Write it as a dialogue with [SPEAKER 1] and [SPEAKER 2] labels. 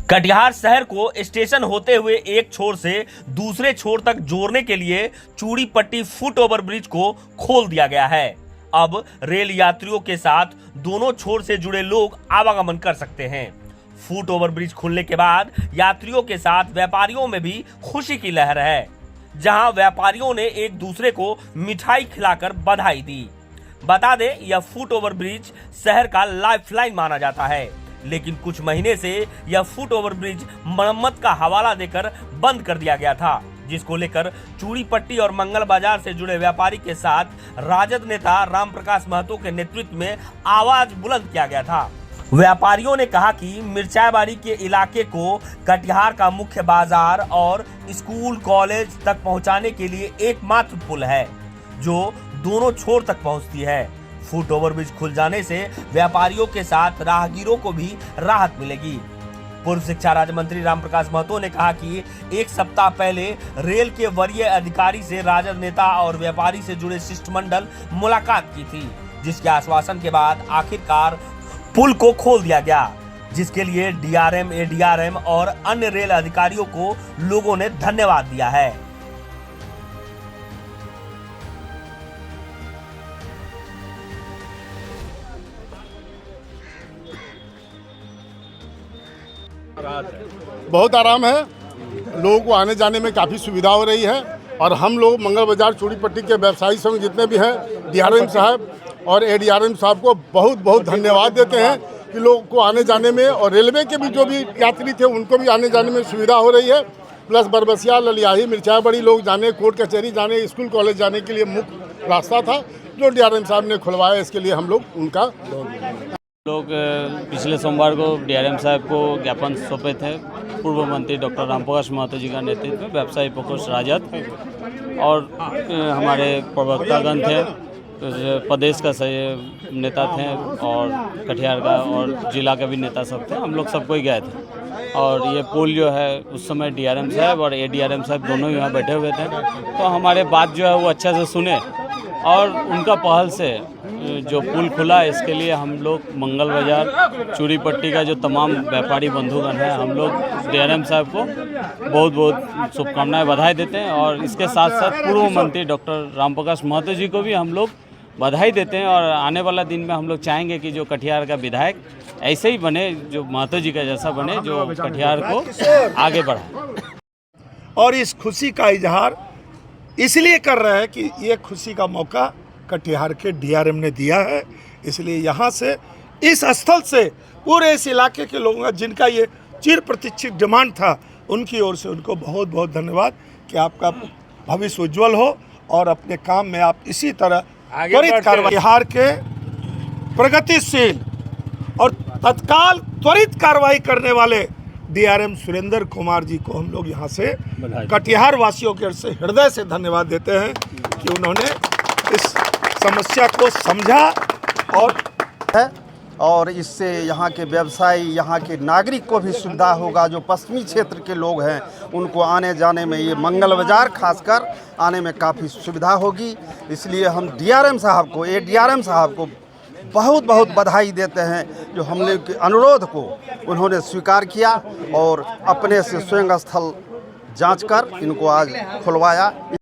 [SPEAKER 1] कटिहार शहर को स्टेशन होते हुए एक छोर से दूसरे छोर तक जोड़ने के लिए चूड़ी पट्टी फुट ओवर ब्रिज को खोल दिया गया है। अब रेल यात्रियों के साथ दोनों छोर से जुड़े लोग आवागमन कर सकते हैं। फुट ओवर ब्रिज खुलने के बाद यात्रियों के साथ व्यापारियों में भी खुशी की लहर है, जहां व्यापारियों ने एक दूसरे को मिठाई खिलाकर बधाई दी। बता दें, यह फुट ओवर ब्रिज शहर का लाइफलाइन माना जाता है, लेकिन कुछ महीने से यह फुट ओवर ब्रिज मरम्मत का हवाला देकर बंद कर दिया गया था, जिसको लेकर चूड़ी पट्टी और मंगल बाजार से जुड़े व्यापारी के साथ राजद नेता राम प्रकाश महतो के नेतृत्व में आवाज बुलंद किया गया था। व्यापारियों ने कहा कि मिर्चाबाड़ी के इलाके को कटिहार का मुख्य बाजार और स्कूल कॉलेज तक पहुंचाने के लिए एकमात्र पुल है, जो दोनों छोर तक पहुंचती है। फुट ओवर ब्रिज खुल जाने से व्यापारियों के साथ राहगीरों को भी राहत मिलेगी। पूर्व शिक्षा राज्य मंत्री राम प्रकाश महतो ने कहा कि एक सप्ताह पहले रेल के वरीय अधिकारी से राजद नेता और व्यापारी से जुड़े शिष्टमंडल मुलाकात की थी, जिसके आश्वासन के बाद आखिरकार पुल को खोल दिया गया, जिसके लिए डीआरएम, एडीआरएम और अन्य रेल अधिकारियों को लोगों ने धन्यवाद दिया है।
[SPEAKER 2] बहुत आराम है, लोगों को आने जाने में काफ़ी सुविधा हो रही है। और हम लोग मंगल बाजार चूड़ी पट्टी के व्यवसायी संघ जितने भी हैं, डीआरएम साहब और एडीआरएम साहब को बहुत बहुत धन्यवाद देते हैं कि लोगों को आने जाने में, और रेलवे के भी जो भी यात्री थे उनको भी आने जाने में सुविधा हो रही है। प्लस बरबसिया, ललियाही, मिर्चाबड़ी लोग जाने, कोर्ट कचहरी जाने, स्कूल कॉलेज जाने के लिए मुख्य रास्ता था, जो डीआरएम साहब ने खुलवाया। इसके लिए हम लोग उनका
[SPEAKER 3] लोग पिछले सोमवार को डीआरएम साहब को ज्ञापन सौंपे थे। पूर्व मंत्री डॉक्टर राम प्रकाश महतो जी का नेतृत्व में व्यवसायी प्रकोष्ठ राजद और हमारे प्रवक्तागण थे, प्रदेश का नेता थे और कटिहार का और जिला के भी नेता सब थे। हम लोग सबको ही गए थे और ये पुल जो है उस समय डीआरएम साहब और एडीआरएम साहब दोनों यहाँ बैठे हुए थे, तो हमारे बात जो है वो अच्छा से सुने और उनका पहल से जो पुल खुला, इसके लिए हम लोग मंगल बाजार चूड़ी पट्टी का जो तमाम व्यापारी बंधुगण हैं, हम लोग डीआरएम साहब को बहुत बहुत शुभकामनाएं, बधाई देते हैं। और इसके साथ साथ पूर्व मंत्री डॉक्टर राम प्रकाश महतो जी को भी हम लोग बधाई देते हैं। और आने वाला दिन में हम लोग चाहेंगे कि जो कटिहार का विधायक ऐसे ही बने, जो महतो जी का जैसा बने, जो कटिहार को आगे बढ़ाए।
[SPEAKER 4] और इस खुशी का इजहार इसलिए कर रहे हैं कि ये खुशी का मौका कटिहार के डीआरएम ने दिया है। इसलिए यहाँ से, इस स्थल से पूरे इस इलाके के लोगों का, जिनका ये चिर प्रतीक्षित डिमांड था, उनकी ओर से उनको बहुत बहुत धन्यवाद कि आपका भविष्य उज्जवल हो और अपने काम में आप इसी तरह त्वरित कार्रवाई। बिहार के प्रगतिशील और तत्काल त्वरित कार्रवाई करने वाले डीआरएम सुरेंद्र कुमार जी को हम लोग यहाँ से कटिहार वासियों के ओर से हृदय से धन्यवाद देते हैं कि उन्होंने इस समस्या को समझा
[SPEAKER 5] और इससे यहाँ के व्यवसायी, यहाँ के नागरिक को भी सुविधा होगा। जो पश्चिमी क्षेत्र के लोग हैं उनको आने जाने में, ये मंगल बाजार खासकर आने में काफ़ी सुविधा होगी। इसलिए हम डीआरएम साहब को, एडीआरएम साहब को बहुत बहुत बधाई देते हैं, जो हम लोग के अनुरोध को उन्होंने स्वीकार किया और अपने से स्वयं स्थल जांचकर इनको आज खुलवाया।